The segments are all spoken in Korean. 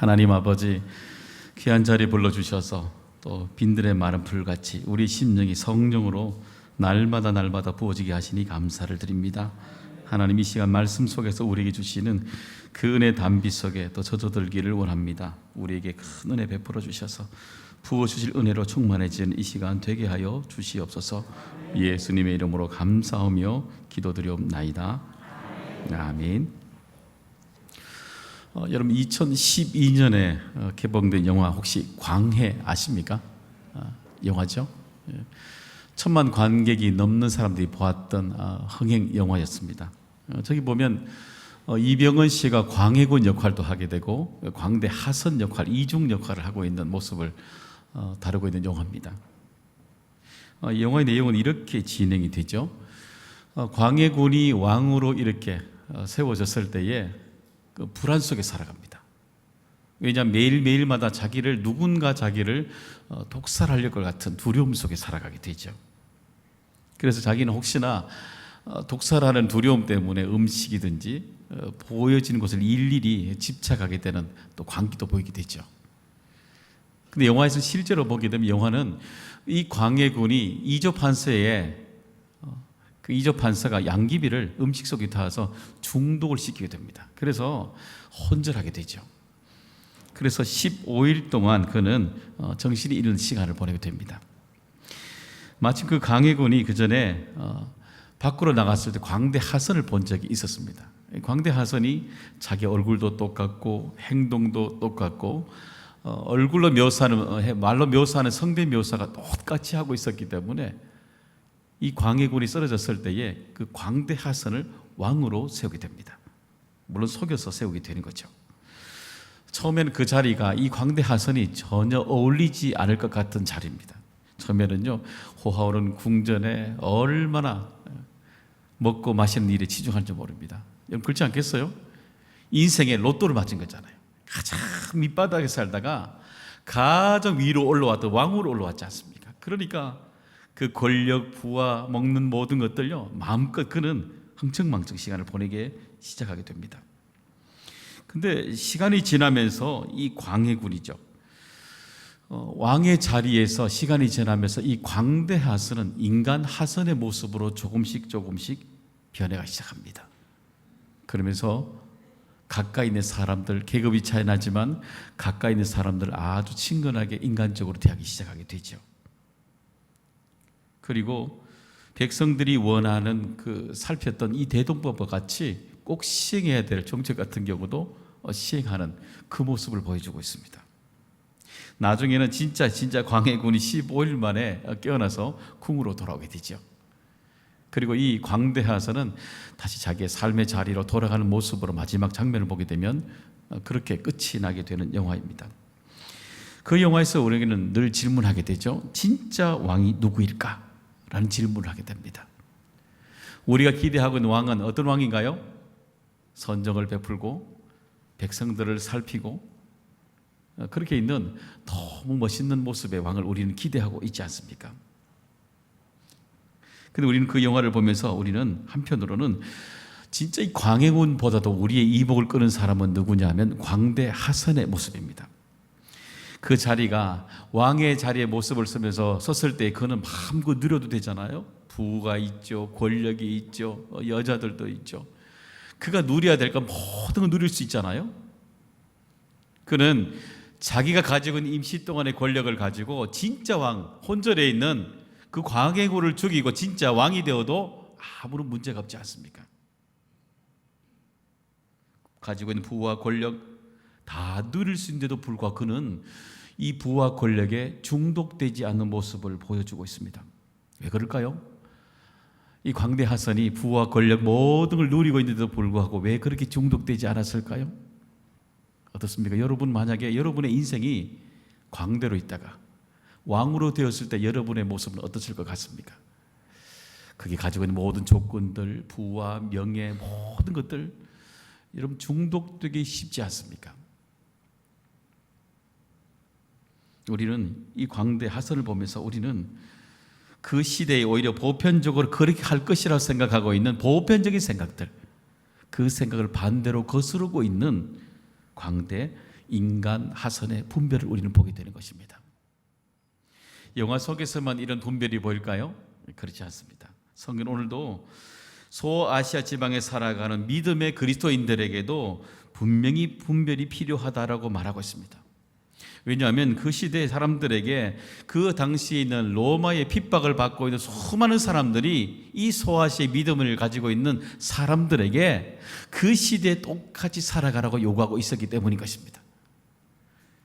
하나님 아버지, 귀한 자리 불러주셔서 또 빈들의 마른 풀같이 우리 심령이 성령으로 날마다 부어지게 하시니 감사를 드립니다. 하나님, 이 시간 말씀 속에서 우리에게 주시는 그 은혜 담비 속에 또 젖어들기를 원합니다. 우리에게 큰 은혜 베풀어 주셔서 부어주실 은혜로 충만해지는 이 시간 되게 하여 주시옵소서. 예수님의 이름으로 감사하며 기도드리옵나이다. 아멘. 여러분, 2012년에 개봉된 영화 혹시 광해 아십니까? 영화죠. 1,000만 관객이 넘는 사람들이 보았던 흥행 영화였습니다. 저기 보면 이병헌 씨가 광해군 역할도 하게 되고 광대 하선 역할, 이중 역할을 하고 있는 모습을 다루고 있는 영화입니다. 이 영화의 내용은 이렇게 진행이 되죠. 광해군이 왕으로 이렇게 세워졌을 때에 그 불안 속에 살아갑니다. 왜냐하면 매일매일마다 누군가 자기를 독살할 것 같은 두려움 속에 살아가게 되죠. 그래서 자기는 혹시나 독살하는 두려움 때문에 음식이든지 보여지는 것을 일일이 집착하게 되는 또 광기도 보이게 되죠. 근데 영화에서 실제로 보게 되면 영화는 이 광해군이 이조판서에 그 이조판서가 양귀비를 음식 속에 타서 중독을 시키게 됩니다. 그래서 혼절하게 되죠. 그래서 15일 동안 그는 정신이 잃는 시간을 보내게 됩니다. 마침 그 광해군이 그 전에 밖으로 나갔을 때 광대 하선을 본 적이 있었습니다. 광대 하선이 자기 얼굴도 똑같고 행동도 똑같고 얼굴로 묘사하는, 말로 묘사하는 성대 묘사가 똑같이 하고 있었기 때문에 이 광해군이 쓰러졌을 때에 그 광대 하선을 왕으로 세우게 됩니다. 물론 속여서 세우게 되는 거죠. 처음에는 그 자리가 이 광대 하선이 전혀 어울리지 않을 것 같은 자리입니다. 처음에는요, 호화오는 궁전에 얼마나 먹고 마시는 일에 치중할지 모릅니다. 여러분, 그렇지 않겠어요? 인생에 로또를 맞은 거잖아요. 가장 밑바닥에 살다가 가장 위로 올라왔던 왕으로 올라왔지 않습니까? 그러니까 그 권력, 부와 먹는 모든 것들요, 마음껏 그는 흥청망청 시간을 보내게 시작하게 됩니다. 근데 시간이 지나면서 이 광해군이죠, 왕의 자리에서 시간이 지나면서 이 광대 하선은 인간 하선의 모습으로 조금씩 변해가 시작합니다. 그러면서 가까이 있는 사람들, 계급이 차이 나지만 가까이 있는 사람들 아주 친근하게 인간적으로 대하기 시작하게 되죠. 그리고 백성들이 원하는 살폈던 이 대동법과 같이 꼭 시행해야 될 정책 같은 경우도 시행하는 그 모습을 보여주고 있습니다. 나중에는 진짜 광해군이 15일 만에 깨어나서 궁으로 돌아오게 되죠. 그리고 이 광대하선은 다시 자기의 삶의 자리로 돌아가는 모습으로 마지막 장면을 보게 되면 그렇게 끝이 나게 되는 영화입니다. 그 영화에서 우리에게는 늘 질문하게 되죠. 진짜 왕이 누구일까? 라는 질문을 하게 됩니다. 우리가 기대하고 있는 왕은 어떤 왕인가요? 선정을 베풀고 백성들을 살피고 그렇게 있는 너무 멋있는 모습의 왕을 우리는 기대하고 있지 않습니까? 근데 우리는 그 영화를 보면서 우리는 한편으로는 진짜 이 광해군보다도 우리의 이목을 끄는 사람은 누구냐 하면 광대 하선의 모습입니다. 그 자리가 왕의 자리의 모습을 쓰면서 섰을 때 그는 마음껏 누려도 되잖아요. 부가 있죠, 권력이 있죠, 여자들도 있죠. 그가 누려야 될 것 모든 걸 누릴 수 있잖아요. 그는 자기가 가지고 있는 임시 동안의 권력을 가지고 진짜 왕, 혼절에 있는 그 광해군을 죽이고 진짜 왕이 되어도 아무런 문제가 없지 않습니까? 가지고 있는 부와 권력 다 누릴 수 있는데도 불구하고 그는 이 부와 권력에 중독되지 않는 모습을 보여주고 있습니다. 왜 그럴까요? 이 광대 하선이 부와 권력 모든 걸 누리고 있는데도 불구하고 왜 그렇게 중독되지 않았을까요? 어떻습니까? 여러분, 만약에 여러분의 인생이 광대로 있다가 왕으로 되었을 때 여러분의 모습은 어떠실 것 같습니까? 그게 가지고 있는 모든 조건들, 부와 명예, 모든 것들, 여러분 중독되기 쉽지 않습니까? 우리는 이 광대 하선을 보면서 우리는 그 시대에 오히려 보편적으로 그렇게 할 것이라고 생각하고 있는 보편적인 생각들, 그 생각을 반대로 거스르고 있는 광대 인간 하선의 분별을 우리는 보게 되는 것입니다. 영화 속에서만 이런 분별이 보일까요? 그렇지 않습니다. 성경은 오늘도 소아시아 지방에 살아가는 믿음의 그리스도인들에게도 분명히 분별이 필요하다라고 말하고 있습니다. 왜냐하면 그 시대의 사람들에게 그 당시에 있는 로마의 핍박을 받고 있는 수많은 사람들이 이 소아시아의 믿음을 가지고 있는 사람들에게 그 시대에 똑같이 살아가라고 요구하고 있었기 때문인 것입니다.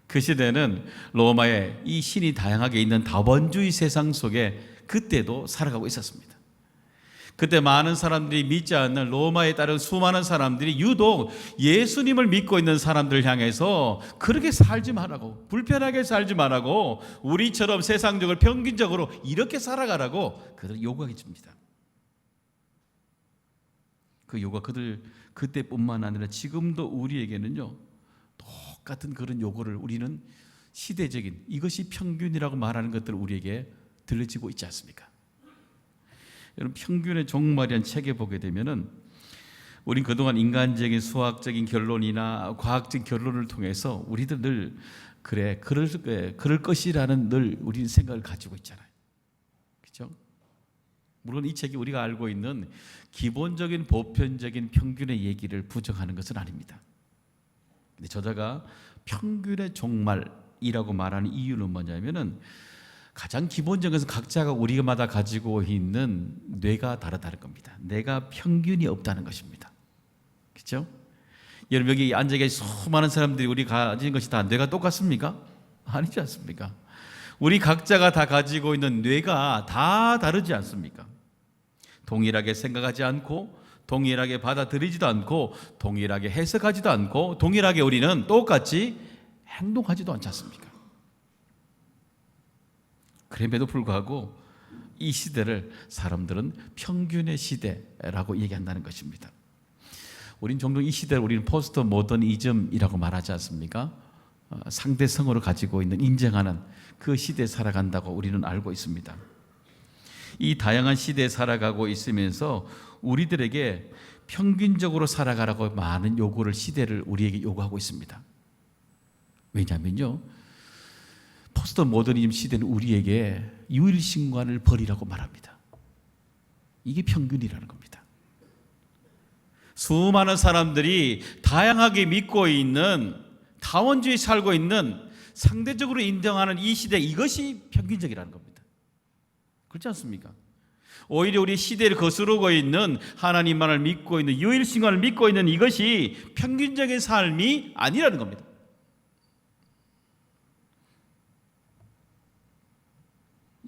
그 시대는 로마의 이 신이 다양하게 있는 다원주의 세상 속에 그때도 살아가고 있었습니다. 그때 많은 사람들이 믿지 않는 로마에 따른 수많은 사람들이 유독 예수님을 믿고 있는 사람들을 향해서 그렇게 살지 말라고, 불편하게 살지 말라고, 우리처럼 세상적으로 평균적으로 이렇게 살아가라고 그들 요구해 줍니다. 그 요구가 그들 그때뿐만 아니라 지금도 우리에게는요 똑같은 그런 요구를 우리는 시대적인 이것이 평균이라고 말하는 것들을 우리에게 들려지고 있지 않습니까? 여러분, 평균의 종말이라는 책에 보게 되면은 우린 그동안 인간적인 수학적인 결론이나 과학적인 결론을 통해서 우리들 늘 그럴 것이라는 늘 우리는 생각을 가지고 있잖아요. 그렇죠? 물론 이 책이 우리가 알고 있는 기본적인 보편적인 평균의 얘기를 부정하는 것은 아닙니다. 근데 저자가 평균의 종말이라고 말하는 이유는 뭐냐면은 가장 기본적인 것은 각자가 우리마다 가지고 있는 뇌가 다르다는 겁니다. 뇌가 평균이 없다는 것입니다. 그렇죠? 여러분, 여기 앉아 계신 수많은 사람들이 우리 가진 것이 다 뇌가 똑같습니까? 아니지 않습니까? 우리 각자가 다 가지고 있는 뇌가 다 다르지 않습니까? 동일하게 생각하지 않고, 동일하게 받아들이지도 않고, 동일하게 해석하지도 않고, 동일하게 우리는 똑같이 행동하지도 않지 않습니까? 그럼에도 불구하고 이 시대를 사람들은 평균의 시대라고 얘기한다는 것입니다. 우린 종종 이 시대를 우리는 포스트 모더니즘이라고 말하지 않습니까? 상대성으로 가지고 있는 인정하는 그 시대에 살아간다고 우리는 알고 있습니다. 이 다양한 시대에 살아가고 있으면서 우리들에게 평균적으로 살아가라고 많은 요구를 시대를 우리에게 요구하고 있습니다. 왜냐하면요, 포스트 모더니즘 시대는 우리에게 유일신관을 버리라고 말합니다. 이게 평균이라는 겁니다. 수많은 사람들이 다양하게 믿고 있는 다원주의 살고 있는 상대적으로 인정하는 이 시대, 이것이 평균적이라는 겁니다. 그렇지 않습니까? 오히려 우리 시대를 거스르고 있는 하나님만을 믿고 있는 유일신관을 믿고 있는 이것이 평균적인 삶이 아니라는 겁니다.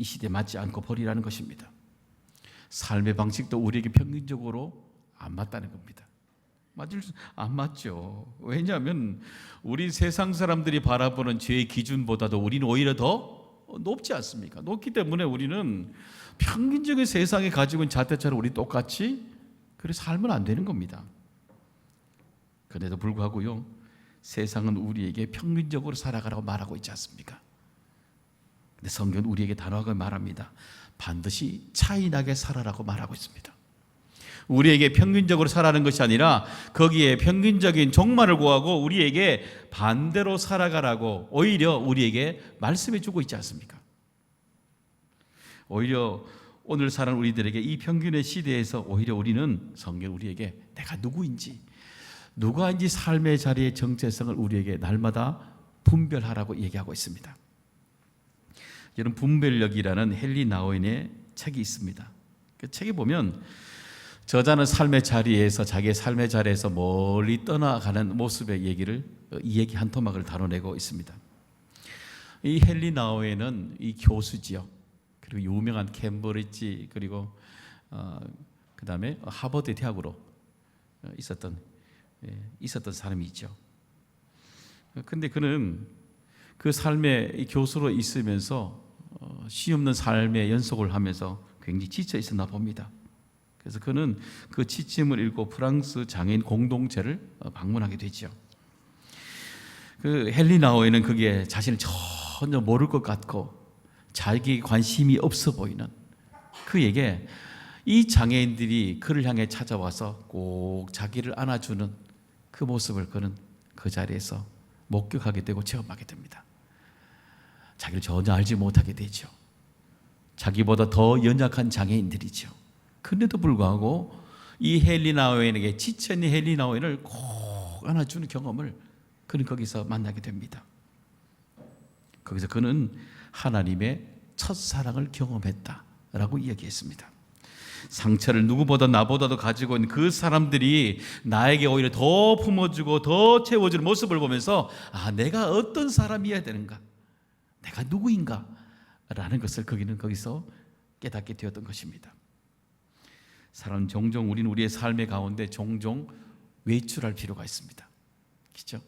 이 시대에 맞지 않고 버리라는 것입니다. 삶의 방식도 우리에게 평균적으로 안 맞다는 겁니다. 안 맞죠. 왜냐하면 우리 세상 사람들이 바라보는 죄의 기준보다도 우리는 오히려 더 높지 않습니까? 높기 때문에 우리는 평균적인 세상에 가지고 있는 잣대처럼 우리 똑같이 그래 살면 안 되는 겁니다. 그래도 불구하고요, 세상은 우리에게 평균적으로 살아가라고 말하고 있지 않습니까? 근데 성경은 우리에게 단호하게 말합니다. 반드시 차이나게 살아라고 말하고 있습니다. 우리에게 평균적으로 살아가는 것이 아니라 거기에 평균적인 종말을 구하고 우리에게 반대로 살아가라고 오히려 우리에게 말씀해 주고 있지 않습니까? 오히려 오늘 사는 우리들에게 이 평균의 시대에서 오히려 우리는 성경 우리에게 내가 누구인지, 누구인지 삶의 자리의 정체성을 우리에게 날마다 분별하라고 얘기하고 있습니다. 여러분, 분별력이라는 헨리 나우인의 책이 있습니다. 그 책에 보면 저자는 삶의 자리에서 자기의 삶의 자리에서 멀리 떠나가는 모습의 얘기를 이 얘기 한 토막을 다뤄내고 있습니다. 이 헨리 나우인은 이 교수지요. 그리고 유명한 캠브리지 그리고 그 다음에 하버드 대학으로 있었던 사람이죠. 근데 그는 그 삶의 교수로 있으면서 쉬없는 삶의 연속을 하면서 굉장히 지쳐 있었나 봅니다. 그래서 그는 그 지침을 읽고 프랑스 장애인 공동체를 방문하게 되죠. 그 헨리 나우인은 그게 자신을 전혀 모를 것 같고 자기에게 관심이 없어 보이는 그에게 이 장애인들이 그를 향해 찾아와서 꼭 자기를 안아주는 그 모습을 그는 그 자리에서 목격하게 되고 체험하게 됩니다. 자기를 전혀 알지 못하게 되죠. 자기보다 더 연약한 장애인들이죠. 그런데도 불구하고 이 헬리나오인에게 지쳐있는 헬리나오인을 꼭 안아주는 경험을 그는 거기서 만나게 됩니다. 거기서 그는 하나님의 첫사랑을 경험했다라고 이야기했습니다. 상처를 누구보다 나보다도 가지고 있는 그 사람들이 나에게 오히려 더 품어주고 더 채워주는 모습을 보면서 내가 어떤 사람이어야 되는가, 내가 누구인가 라는 것을 거기서 깨닫게 되었던 것입니다. 사람 종종 우리는 우리의 삶의 가운데 종종 외출할 필요가 있습니다. 그렇죠?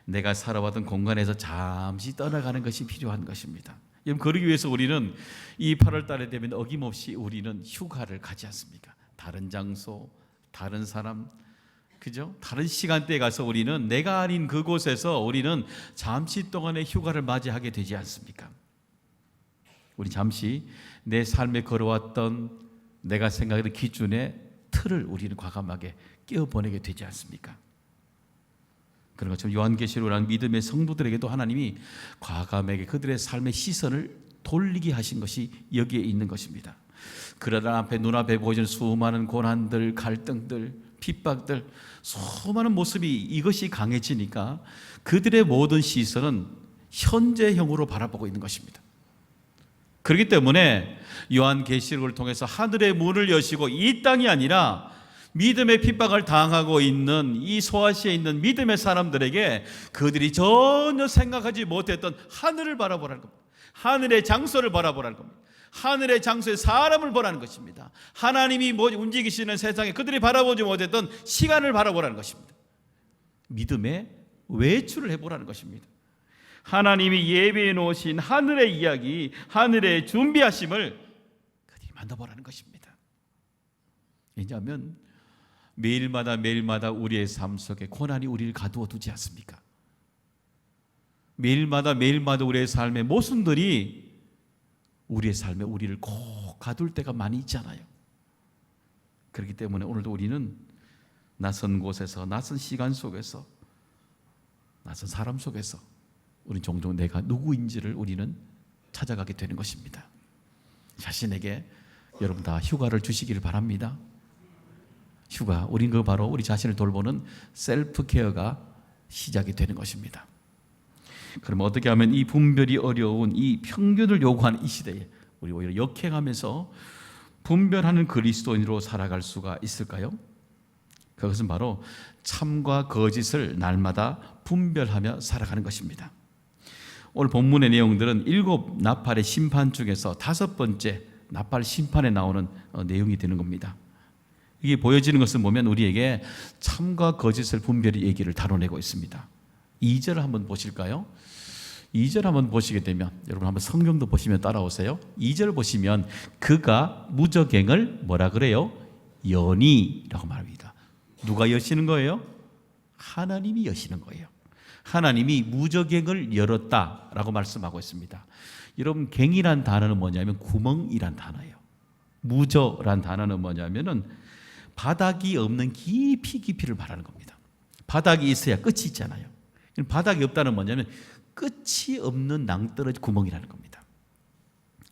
내가 살아왔던 공간에서 잠시 떠나가는 것이 필요한 것입니다. 여러분, 그러기 위해서 우리는 이 8월 달에 되면 어김없이 우리는 휴가를 가지 않습니까? 다른 장소, 다른 사람, 그죠? 다른 시간대에 가서 우리는 내가 아닌 그곳에서 우리는 잠시 동안의 휴가를 맞이하게 되지 않습니까? 우리 잠시 내 삶에 걸어왔던 내가 생각하는 기준의 틀을 우리는 과감하게 깨어보내게 되지 않습니까? 그런 것처럼 요한계시록이라는 믿음의 성도들에게도 하나님이 과감하게 그들의 삶의 시선을 돌리게 하신 것이 여기에 있는 것입니다. 그러다 눈앞에 보이는 수많은 고난들, 갈등들, 핍박들, 수많은 모습이 이것이 강해지니까 그들의 모든 시선은 현재형으로 바라보고 있는 것입니다. 그렇기 때문에 요한계시록을 통해서 하늘의 문을 여시고 이 땅이 아니라 믿음의 핍박을 당하고 있는 이 소아시아에 있는 믿음의 사람들에게 그들이 전혀 생각하지 못했던 하늘을 바라보라는 겁니다. 하늘의 장소를 바라보라는 겁니다. 하늘의 장소에 사람을 보라는 것입니다. 하나님이 움직이시는 세상에 그들이 바라보지 못했던 시간을 바라보라는 것입니다. 믿음의 외출을 해보라는 것입니다. 하나님이 예비해 놓으신 하늘의 이야기, 하늘의 준비하심을 그들이 만나보라는 것입니다. 왜냐하면 매일마다 우리의 삶 속에 고난이 우리를 가두어 두지 않습니까? 매일마다 우리의 삶의 모순들이 우리의 삶에 우리를 꼭 가둘 때가 많이 있잖아요. 그렇기 때문에 오늘도 우리는 낯선 곳에서, 낯선 시간 속에서, 낯선 사람 속에서 우리는 종종 내가 누구인지를 우리는 찾아가게 되는 것입니다. 자신에게 여러분 다 휴가를 주시기를 바랍니다. 휴가, 우린 그 바로 우리 자신을 돌보는 셀프 케어가 시작이 되는 것입니다. 그럼 어떻게 하면 이 분별이 어려운 이 평균을 요구하는 이 시대에 우리 오히려 역행하면서 분별하는 그리스도인으로 살아갈 수가 있을까요? 그것은 바로 참과 거짓을 날마다 분별하며 살아가는 것입니다. 오늘 본문의 내용들은 7 나팔의 심판 중에서 5번째 나팔 심판에 나오는 내용이 되는 겁니다. 이게 보여지는 것을 보면 우리에게 참과 거짓을 분별히 얘기를 다뤄내고 있습니다. 2절을 한번 보실까요? 2절 한번 보시게 되면 여러분 한번 성경도 보시면 따라오세요. 2절 보시면 그가 무저갱을 뭐라 그래요? 연히라고 말합니다. 누가 여시는 거예요? 하나님이 여시는 거예요. 하나님이 무저갱을 열었다라고 말씀하고 있습니다. 여러분, 갱이란 단어는 뭐냐면 구멍이란 단어예요. 무저란 단어는 뭐냐면은 바닥이 없는 깊이를 말하는 겁니다. 바닥이 있어야 끝이 있잖아요. 바닥이 없다는 뭐냐면 끝이 없는 낭떠러지 구멍이라는 겁니다.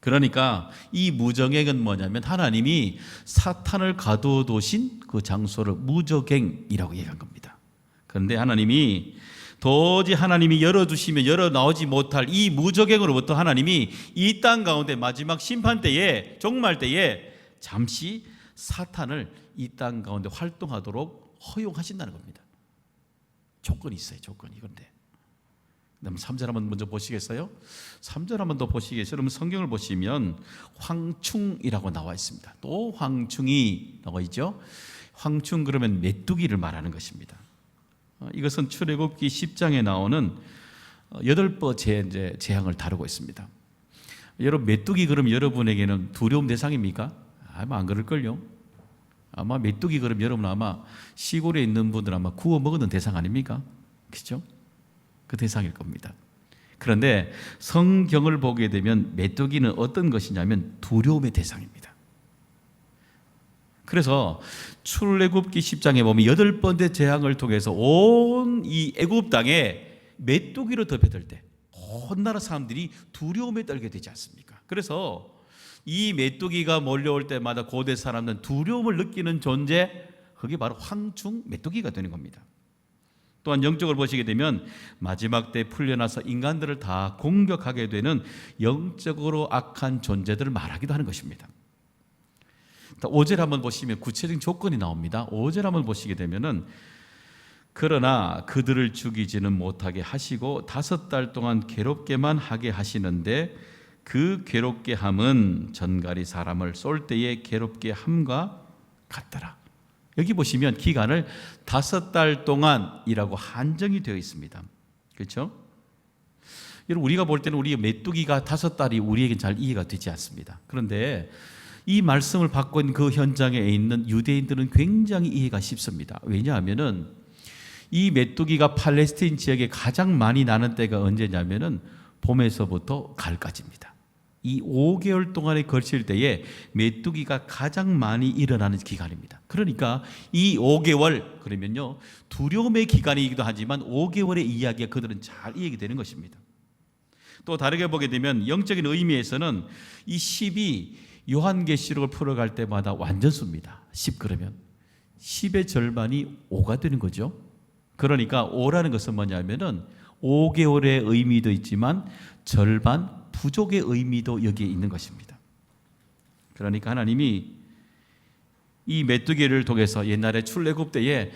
그러니까 이 무저갱은 뭐냐면 하나님이 사탄을 가두어 두신 그 장소를 무저갱이라고 얘기한 겁니다. 그런데 하나님이 도저히 하나님이 열어주시면 열어 나오지 못할 이 무저갱으로부터 하나님이 이 땅 가운데 마지막 심판 때에, 종말 때에 잠시 사탄을 이 땅 가운데 활동하도록 허용하신다는 겁니다. 조건이 있어요. 조건이. 그런데 3절 한번 먼저 보시겠어요? 3절 한번 더 보시겠어요? 여러분 성경을 보시면 황충이라고 나와 있습니다. 또 황충이 나와 있죠. 황충 그러면 메뚜기를 말하는 것입니다. 이것은 출애굽기 10장에 나오는 8번째 재앙을 다루고 있습니다. 여러분 메뚜기 그럼 여러분에게는 두려움 대상입니까? 아마 안 그럴걸요. 아마 메뚜기 그럼 여러분 아마 시골에 있는 분들 아마 구워 먹는 대상 아닙니까? 그렇죠? 그 대상일 겁니다. 그런데 성경을 보게 되면 메뚜기는 어떤 것이냐면 두려움의 대상입니다. 그래서 출애굽기 10장에 보면 8번째 재앙을 통해서 온 이 애굽 땅에 메뚜기로 덮여들 때 온 나라 사람들이 두려움에 떨게 되지 않습니까? 그래서 이 메뚜기가 몰려올 때마다 고대 사람들은 두려움을 느끼는 존재, 그게 바로 황충 메뚜기가 되는 겁니다. 또한 영적으로 보시게 되면 마지막 때 풀려나서 인간들을 다 공격하게 되는 영적으로 악한 존재들을 말하기도 하는 것입니다. 5절 한번 보시면 구체적인 조건이 나옵니다. 5절 한번 보시게 되면은 그러나 그들을 죽이지는 못하게 하시고 5달 동안 괴롭게만 하게 하시는데 그 괴롭게 함은 전갈이 사람을 쏠 때에 괴롭게 함과 같더라. 여기 보시면 기간을 5달 동안이라고 한정이 되어 있습니다. 그렇죠? 여러분, 우리가 볼 때는 우리 메뚜기가 5달이 우리에겐 잘 이해가 되지 않습니다. 그런데 이 말씀을 받고 있는 그 현장에 있는 유대인들은 굉장히 이해가 쉽습니다. 왜냐하면은 이 메뚜기가 팔레스타인 지역에 가장 많이 나는 때가 언제냐면은 봄에서부터 가을까지입니다. 이 5개월 동안에 걸칠 때에 메뚜기가 가장 많이 일어나는 기간입니다. 그러니까 이 5개월, 그러면요 두려움의 기간이기도 하지만 5개월의 이야기가 그들은 잘 이해가 되는 것입니다. 또 다르게 보게 되면 영적인 의미에서는 이 10이 요한계시록을 풀어갈 때마다 완전수입니다. 10 그러면 10의 절반이 5가 되는 거죠. 그러니까 5라는 것은 뭐냐면은 5개월의 의미도 있지만 절반 부족의 의미도 여기에 있는 것입니다. 그러니까 하나님이 이 메뚜기를 통해서 옛날에 출애굽 때에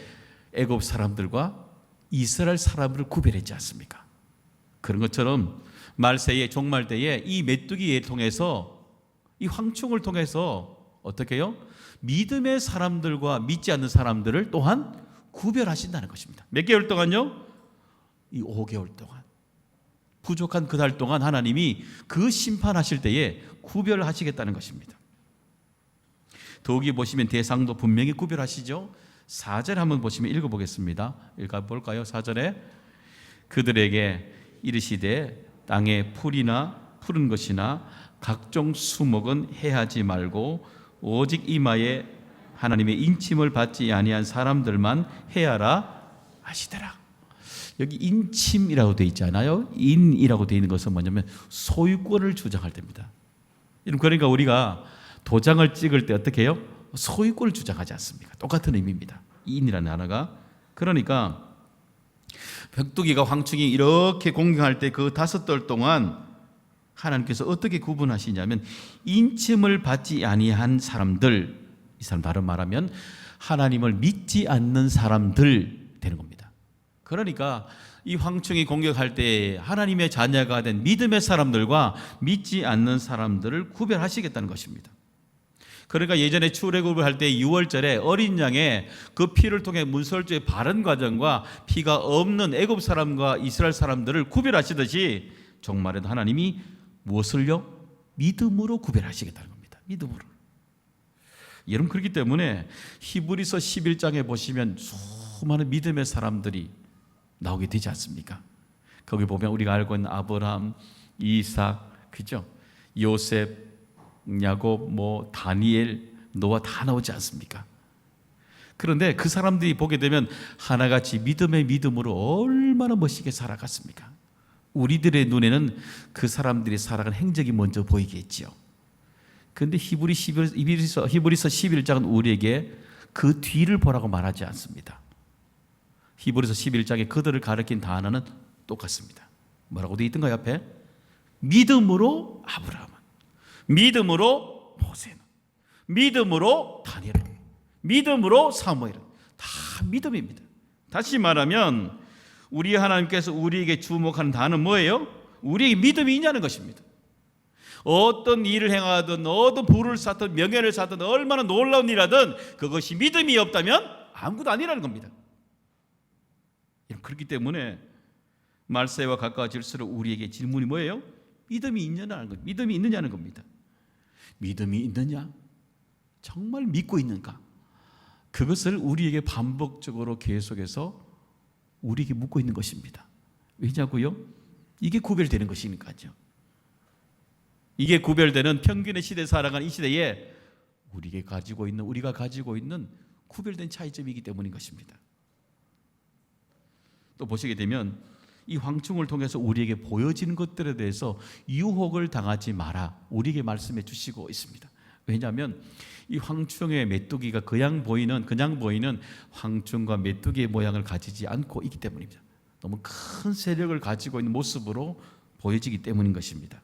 애굽 사람들과 이스라엘 사람들을 구별했지 않습니까? 그런 것처럼 말세의 종말 때에 이 메뚜기를 통해서, 이 황충을 통해서 어떻게 해요? 믿음의 사람들과 믿지 않는 사람들을 또한 구별하신다는 것입니다. 몇 개월 동안요? 이 5개월 동안. 부족한 그 달 동안 하나님이 그 심판하실 때에 구별하시겠다는 것입니다. 더욱이 보시면 대상도 분명히 구별하시죠. 4절 한번 보시면 읽어보겠습니다. 읽어볼까요? 4절에 그들에게 이르시되 땅에 풀이나 푸른 것이나 각종 수목은 해하지 말고 오직 이마에 하나님의 인침을 받지 아니한 사람들만 해하라 하시더라. 여기 인침이라고 되어 있잖아요. 인이라고 되어 있는 것은 뭐냐면 소유권을 주장할 때입니다. 그러니까 우리가 도장을 찍을 때 어떻게 해요? 소유권을 주장하지 않습니까? 똑같은 의미입니다. 인이라는 단어가. 그러니까 벽두기가 황충이 이렇게 공격할 때 그 5달 동안 하나님께서 어떻게 구분하시냐면 인침을 받지 아니한 사람들, 이 사람 다른 말하면 하나님을 믿지 않는 사람들 되는 겁니다. 그러니까 이 황충이 공격할 때 하나님의 자녀가 된 믿음의 사람들과 믿지 않는 사람들을 구별하시겠다는 것입니다. 그러니까 예전에 출애굽을 할 때 6월절에 어린 양의 그 피를 통해 문설주의 바른 과정과 피가 없는 애굽 사람과 이스라엘 사람들을 구별하시듯이 종말에도 하나님이 무엇을요? 믿음으로 구별하시겠다는 겁니다. 믿음으로. 여러분, 그렇기 때문에 히브리서 11장에 보시면 수많은 믿음의 사람들이 나오게 되지 않습니까? 거기 보면 우리가 알고 있는 아브라함, 이삭, 그죠? 요셉, 야곱, 다니엘, 노아 다 나오지 않습니까? 그런데 그 사람들이 보게 되면 하나같이 믿음의 믿음으로 얼마나 멋있게 살아갔습니까? 우리들의 눈에는 그 사람들이 살아간 행적이 먼저 보이겠지요. 그런데 히브리서 11장은 우리에게 그 뒤를 보라고 말하지 않습니다. 히브리서 11장에 그들을 가리킨 단어는 똑같습니다. 뭐라고 되어 있던가요? 앞에? 믿음으로 아브라함은, 믿음으로 모세는, 믿음으로 다니엘은, 믿음으로 사무엘은 다 믿음입니다. 다시 말하면 우리 하나님께서 우리에게 주목하는 단어는 뭐예요? 우리에게 믿음이 있냐는 것입니다. 어떤 일을 행하든 어떤 부를 쌓든 명예를 쌓든 얼마나 놀라운 일하든 그것이 믿음이 없다면 아무것도 아니라는 겁니다. 그렇기 때문에 말세와 가까워질수록 우리에게 질문이 뭐예요? 믿음이 있느냐는 겁니다. 믿음이 있느냐는 겁니다. 믿음이 있느냐? 정말 믿고 있는가? 그것을 우리에게 반복적으로 계속해서 우리에게 묻고 있는 것입니다. 왜냐고요? 이게 구별되는 것이니까요. 이게 구별되는 평균의 시대에 살아가는 이 시대에 우리가 가지고 있는 구별된 차이점이기 때문인 것입니다. 또 보시게 되면 이 황충을 통해서 우리에게 보여지는 것들에 대해서 유혹을 당하지 마라, 우리에게 말씀해 주시고 있습니다. 왜냐하면 이 황충의 메뚜기가 그냥 보이는 황충과 메뚜기의 모양을 가지지 않고 있기 때문입니다. 너무 큰 세력을 가지고 있는 모습으로 보여지기 때문인 것입니다.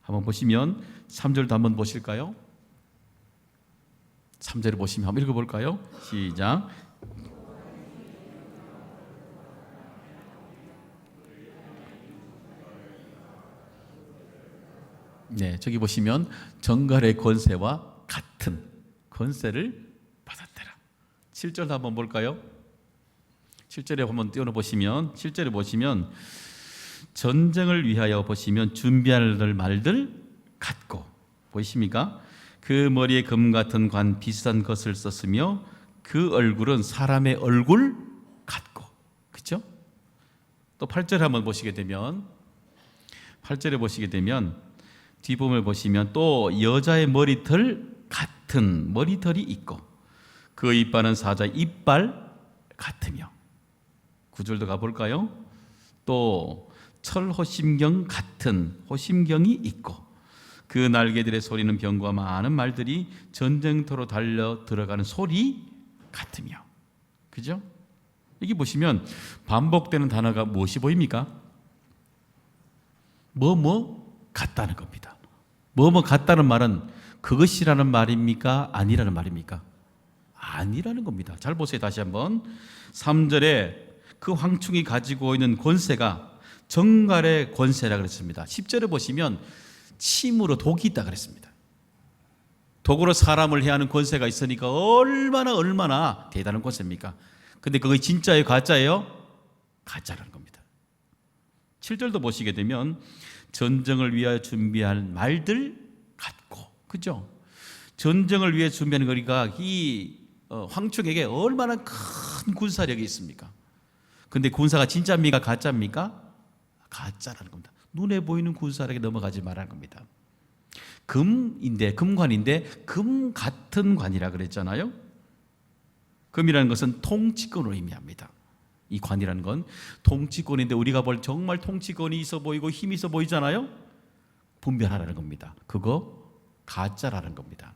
한번 보시면 3절도 한번 보실까요? 3절을 보시면 한번 읽어볼까요? 시작. 네, 저기 보시면 정갈의 권세와 같은 권세를 받았더라. 7절 한번 볼까요? 7절에 한번 띄워보시면 7절에 보시면 전쟁을 위하여 보시면 준비할 말들 갖고 보이십니까? 그 머리에 금 같은 관 비싼 것을 썼으며 그 얼굴은 사람의 얼굴 같고, 그렇죠? 또 8절 한번 보시게 되면 8절에 보시게 되면 뒷부분을 보시면 또 여자의 머리털 같은 머리털이 있고 그 이빨은 사자의 이빨 같으며, 9절도 가볼까요? 또 철호심경 같은 호심경이 있고 그 날개들의 소리는 병과 많은 말들이 전쟁터로 달려 들어가는 소리 같으며, 그죠? 여기 보시면 반복되는 단어가 무엇이 보입니까? 같다는 겁니다. 같다는 말은 그것이라는 말입니까? 아니라는 말입니까? 아니라는 겁니다. 잘 보세요. 다시 한번 3절에 그 황충이 가지고 있는 권세가 정갈의 권세라 그랬습니다. 10절에 보시면 침으로 독이 있다 그랬습니다. 독으로 사람을 해하는 권세가 있으니까 얼마나 대단한 권세입니까? 근데 그게 진짜예요? 가짜예요? 가짜라는 겁니다. 7절도 보시게 되면 전쟁을 위하여 준비할 말들 같고, 그죠? 전쟁을 위해 준비하는 거니까 이 황충에게 얼마나 큰 군사력이 있습니까? 근데 군사가 진짜입니까? 가짜입니까? 가짜라는 겁니다. 눈에 보이는 군사력에 넘어가지 말라는 겁니다. 금관인데 금 같은 관이라 그랬잖아요. 금이라는 것은 통치권을 의미합니다. 이 관이라는 건 통치권인데 우리가 볼 정말 통치권이 있어 보이고 힘이 있어 보이잖아요. 분별하라는 겁니다. 그거 가짜라는 겁니다.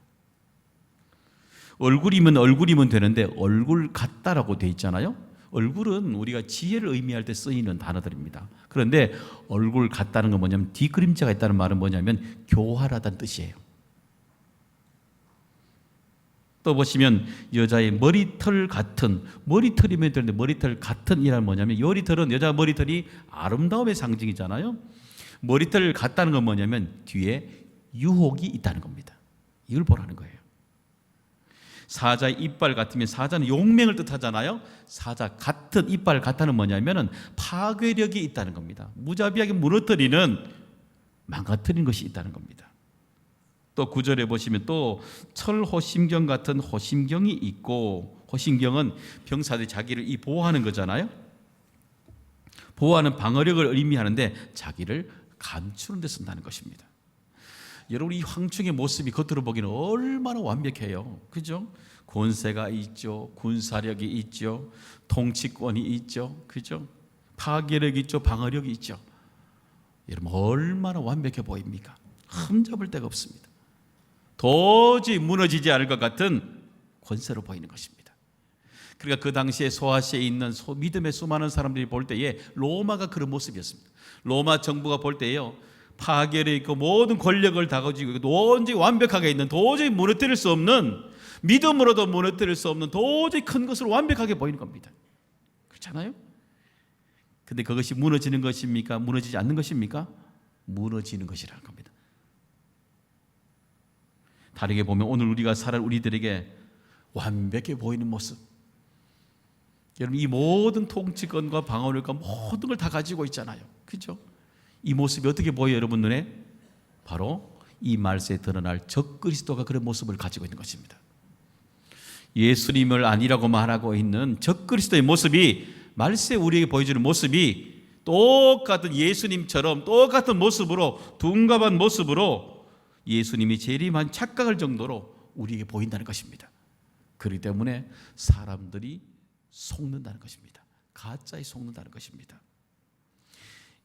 얼굴이면 되는데 얼굴 같다라고 돼 있잖아요. 얼굴은 우리가 지혜를 의미할 때 쓰이는 단어들입니다. 그런데 얼굴 같다는 건 뭐냐면 뒤그림자가 있다는 말은 뭐냐면 교활하다는 뜻이에요. 또 보시면 여자의 머리털 같은, 머리털이면 되는데 머리털 같은 이란 뭐냐면 머리털은 여자 머리털이 아름다움의 상징이잖아요. 머리털 같다는 건 뭐냐면 뒤에 유혹이 있다는 겁니다. 이걸 보라는 거예요. 사자의 이빨 같으면 사자는 용맹을 뜻하잖아요. 사자 같은 이빨 같다는 뭐냐면은 파괴력이 있다는 겁니다. 무자비하게 무너뜨리는 망가뜨리는 것이 있다는 겁니다. 또 9절에 보시면 또 철호심경 같은 호심경이 있고, 호심경은 병사들이 자기를 보호하는 거잖아요. 보호하는 방어력을 의미하는데 자기를 감추는 데 쓴다는 것입니다. 여러분, 이 황충의 모습이 겉으로 보기는 얼마나 완벽해요. 그죠? 권세가 있죠. 군사력이 있죠. 통치권이 있죠. 그죠? 파괴력이 있죠. 방어력이 있죠. 여러분, 얼마나 완벽해 보입니까? 흠잡을 데가 없습니다. 도저히 무너지지 않을 것 같은 권세로 보이는 것입니다. 그러니까 그 당시에 소아시아에 있는 믿음의 수많은 사람들이 볼 때에 로마가 그런 모습이었습니다. 로마 정부가 볼 때에요, 파괴력 있고 모든 권력을 다 가지고 도저히 완벽하게 있는, 도저히 무너뜨릴 수 없는, 믿음으로도 무너뜨릴 수 없는 도저히 큰 것으로 완벽하게 보이는 겁니다. 그렇잖아요? 근데 그것이 무너지는 것입니까? 무너지지 않는 것입니까? 무너지는 것이라는 겁니다. 다르게 보면 오늘 우리가 살아갈 우리들에게 완벽해 보이는 모습, 여러분, 이 모든 통치권과 방어력과 모든 걸 다 가지고 있잖아요. 그렇죠? 이 모습이 어떻게 보여요, 여러분 눈에? 바로 이 말세에 드러날 적그리스도가 그런 모습을 가지고 있는 것입니다. 예수님을 아니라고 말하고 있는 적그리스도의 모습이, 말세에 우리에게 보여주는 모습이 똑같은 예수님처럼 똑같은 모습으로, 둔갑한 모습으로 예수님이 재림한 착각할 정도로 우리에게 보인다는 것입니다. 그렇기 때문에 사람들이 속는다는 것입니다. 가짜에 속는다는 것입니다.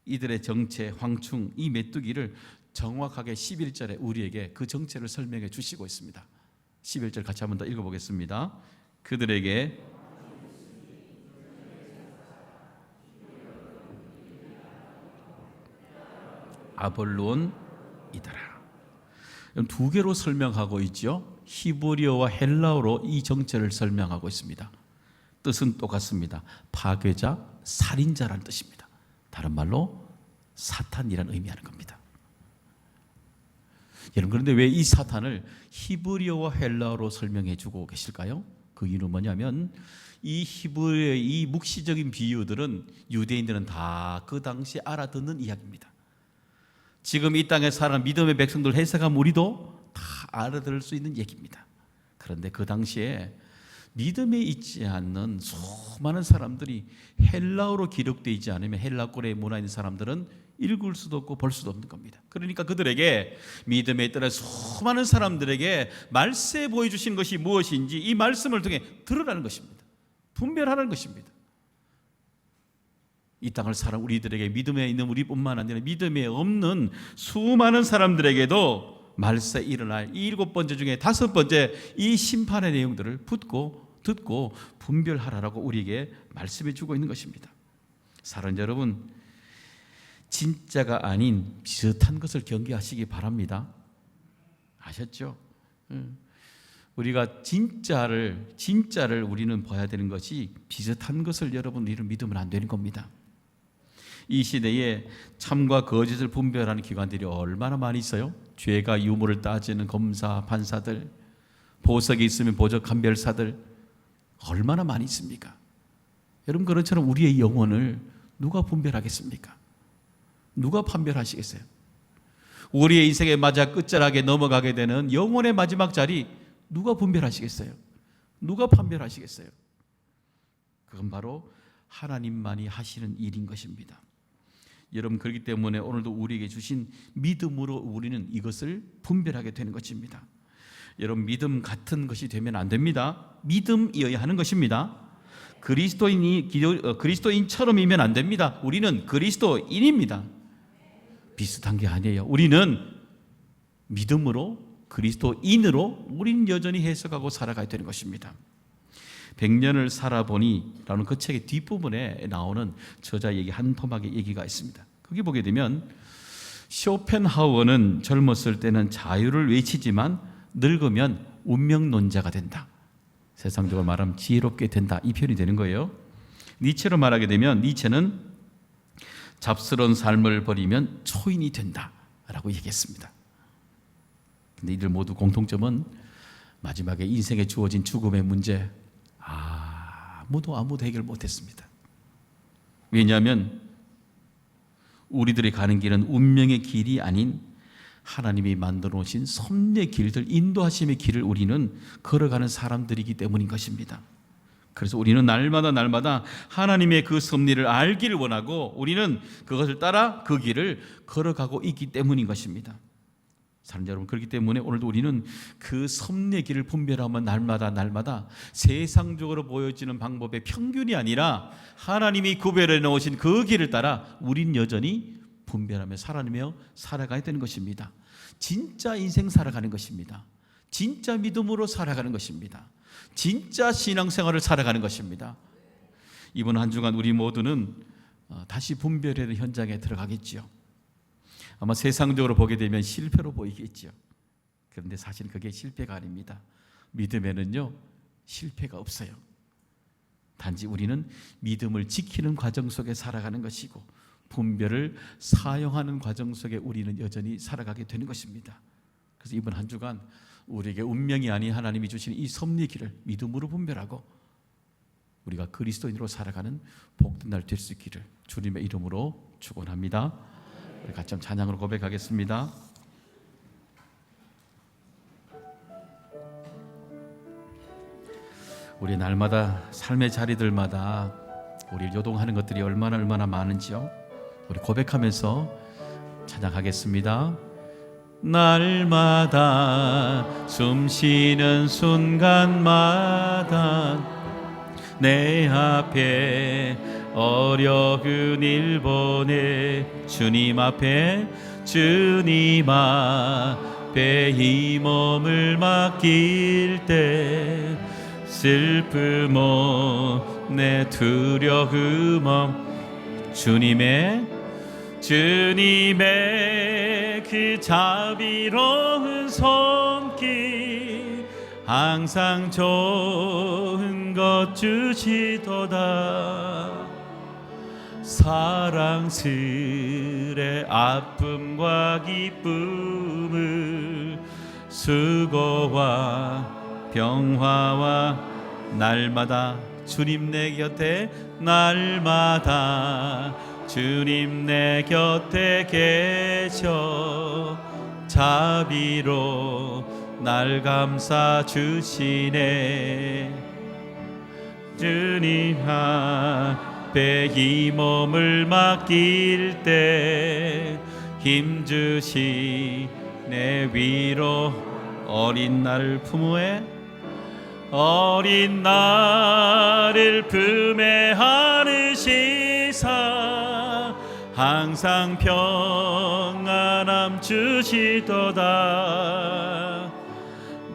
이들의 정체, 황충, 이 메뚜기를 정확하게 11절에 우리에게 그 정체를 설명해 주시고 있습니다. 11절 같이 한번 더 읽어보겠습니다. 그들에게 아볼론이더라. 두 개로 설명하고 있죠. 히브리어와 헬라어로 이 정체를 설명하고 있습니다. 뜻은 똑같습니다. 파괴자, 살인자라는 뜻입니다. 다른 말로 사탄이라는 의미하는 겁니다. 여러분, 그런데 왜 이 사탄을 히브리어와 헬라어로 설명해 주고 계실까요? 그 이유는 뭐냐면 이 히브리어의 이 묵시적인 비유들은 유대인들은 다 그 당시에 알아듣는 이야기입니다. 지금 이 땅에 살아가는 믿음의 백성들 해석하면 우리도 다 알아들을 수 있는 얘기입니다. 그런데 그 당시에 믿음에 있지 않는 수많은 사람들이 헬라어로 기록되어 있지 않으면 헬라권에 문화 있는 사람들은 읽을 수도 없고 볼 수도 없는 겁니다. 그러니까 그들에게, 믿음에 있던 수많은 사람들에게 말세 보여주신 것이 무엇인지 이 말씀을 통해 들으라는 것입니다. 분별하라는 것입니다. 이 땅을 살아 우리들에게, 믿음에 있는 우리뿐만 아니라 믿음에 없는 수많은 사람들에게도 말세 일어날 이 7번째 중에 5번째 이 심판의 내용들을 듣고 분별하라고 우리에게 말씀해 주고 있는 것입니다. 사랑하는 여러분, 진짜가 아닌 비슷한 것을 경계하시기 바랍니다. 아셨죠? 우리가 진짜를 우리는 봐야 되는 것이 비슷한 것을 여러분 우리는 믿으면 안 되는 겁니다. 이 시대에 참과 거짓을 분별하는 기관들이 얼마나 많이 있어요? 죄가 유무를 따지는 검사, 판사들, 보석이 있으면 보적 감별사들 얼마나 많이 있습니까? 여러분, 그런처럼 우리의 영혼을 누가 분별하겠습니까? 누가 판별하시겠어요? 우리의 인생의 마지막 끝자락에 넘어가게 되는 영혼의 마지막 자리 누가 분별하시겠어요? 누가 판별하시겠어요? 그건 바로 하나님만이 하시는 일인 것입니다. 여러분, 그렇기 때문에 오늘도 우리에게 주신 믿음으로 우리는 이것을 분별하게 되는 것입니다. 여러분, 믿음 같은 것이 되면 안 됩니다. 믿음이어야 하는 것입니다. 그리스도인처럼이면 안 됩니다. 우리는 그리스도인입니다. 비슷한 게 아니에요. 우리는 믿음으로, 그리스도인으로 우리는 여전히 해석하고 살아가야 되는 것입니다. 100년을 살아보니 라는 그 책의 뒷부분에 나오는 저자 얘기 한 토막의 얘기가 있습니다. 거기 보게 되면 쇼펜하우어는 젊었을 때는 자유를 외치지만 늙으면 운명론자가 된다. 세상적으로 말하면 지혜롭게 된다. 이 표현이 되는 거예요. 니체로 말하게 되면 니체는 잡스러운 삶을 버리면 초인이 된다 라고 얘기했습니다. 근데 이들 모두 공통점은 마지막에 인생에 주어진 죽음의 문제 아무도 해결 못했습니다. 왜냐하면 우리들이 가는 길은 운명의 길이 아닌 하나님이 만들어 놓으신 섭리의 길들, 인도하심의 길을 우리는 걸어가는 사람들이기 때문인 것입니다. 그래서 우리는 날마다 하나님의 그 섭리를 알기를 원하고 우리는 그것을 따라 그 길을 걸어가고 있기 때문인 것입니다. 사랑하는 여러분, 그렇기 때문에 오늘도 우리는 그 섭리의 길을 분별하면 날마다 세상적으로 보여지는 방법의 평균이 아니라 하나님이 구별해 놓으신 그 길을 따라 우린 여전히 분별하며 살아가야 되는 것입니다. 진짜 인생 살아가는 것입니다. 진짜 믿음으로 살아가는 것입니다. 진짜 신앙생활을 살아가는 것입니다. 이번 한 주간 우리 모두는 다시 분별의 현장에 들어가겠지요. 아마 세상적으로 보게 되면 실패로 보이겠죠. 그런데 사실 그게 실패가 아닙니다. 믿음에는요, 실패가 없어요. 단지 우리는 믿음을 지키는 과정 속에 살아가는 것이고 분별을 사용하는 과정 속에 우리는 여전히 살아가게 되는 것입니다. 그래서 이번 한 주간 우리에게 운명이 아닌 하나님이 주시는 이 섭리의 길을 믿음으로 분별하고 우리가 그리스도인으로 살아가는 복된 날 될 수 있기를 주님의 이름으로 축원합니다. 우리 같이 한번 찬양으로 고백하겠습니다. 우리 날마다 삶의 자리들마다 우리를 요동하는 것들이 얼마나 많은지요. 우리 고백하면서 찬양하겠습니다. 날마다 숨쉬는 순간마다 내 앞에 어려운 일 보내 주님 앞에 이 몸을 맡길 때 슬픔 내 두려움 주님의 그 자비로운 손길 항상 좋은 것 주시도다. 사랑스레 아픔과 기쁨을 수고와 평화와 날마다 주님 내 곁에 날마다 주님 내 곁에 계셔 자비로 날 감싸 주시네. 주님 앞에 이 몸을 맡길 때 힘주시 내 위로 어린 나를 품에 안으시사 항상 평안함 주시도다.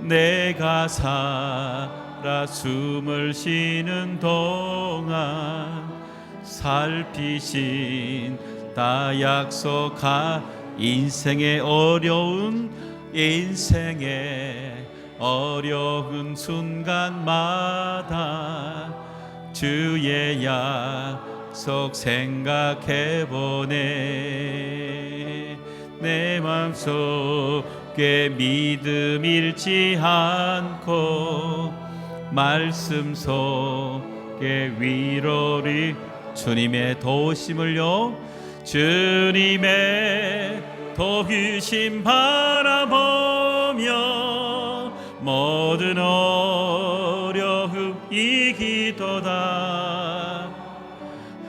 내가 살아 숨을 쉬는 동안 살피신 다 약속한 인생의 어려운 순간마다 주의 약속 생각해보네. 내 맘속에 믿음 잃지 않고 말씀 속에 위로를 주님의 도우심을요 주님의 도우심 바라보며 모든 어려움 이기도다.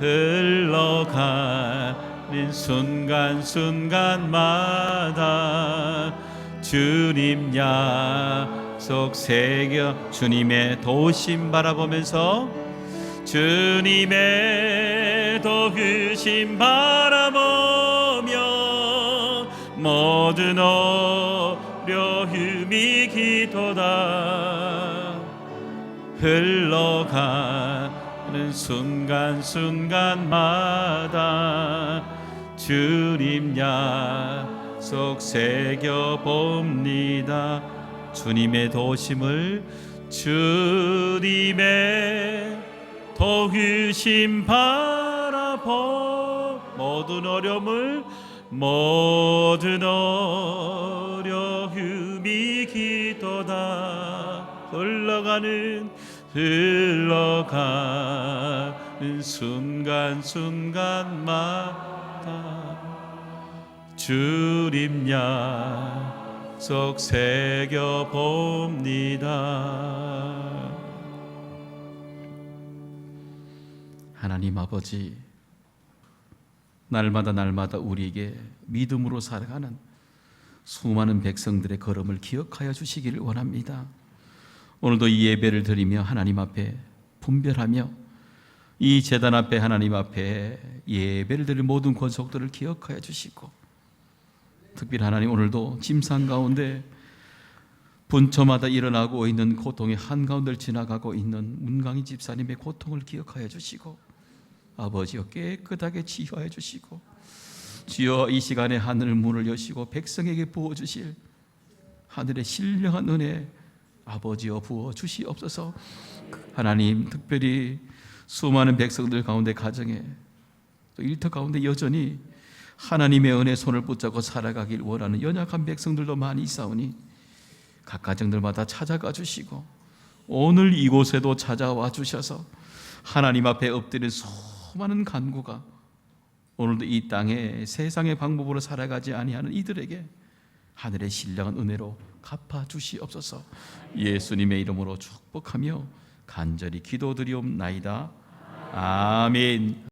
흘러가는 순간순간마다 주님 약속 새겨 주님의 도우심 바라보면서 주님의 도우심 바라보며 모든 어려움이 기도다. 흘러가는 순간순간마다 주님 약속 새겨봅니다. 주님의 도우심을 주님의 도우심 바라보 모든 어려움이 기도다. 흘러가는 순간순간마다 주님 약속 새겨봅니다. 하나님 아버지, 날마다 우리에게 믿음으로 살아가는 수많은 백성들의 걸음을 기억하여 주시기를 원합니다. 오늘도 이 예배를 드리며 하나님 앞에 분별하며 이 제단 앞에 하나님 앞에 예배를 드릴 모든 권속들을 기억하여 주시고, 특별히 하나님 오늘도 짐상 가운데 분초마다 일어나고 있는 고통의 한가운데를 지나가고 있는 문강희 집사님의 고통을 기억하여 주시고, 아버지여 깨끗하게 치유하여 주시고, 주여 이 시간에 하늘 문을 여시고 백성에게 부어주실 하늘의 신령한 은혜 아버지여 부어 주시옵소서. 하나님, 특별히 수많은 백성들 가운데 가정에 또 일터 가운데 여전히 하나님의 은혜 손을 붙잡고 살아가길 원하는 연약한 백성들도 많이 있사오니 각 가정들마다 찾아가 주시고 오늘 이곳에도 찾아와 주셔서 하나님 앞에 엎드린 수많은 간구가 오늘도 이 땅에 세상의 방법으로 살아가지 아니하는 이들에게 하늘의 신령한 은혜로 갚아 주시옵소서. 예수님의 이름으로 축복하며 간절히 기도드리옵나이다. 아멘.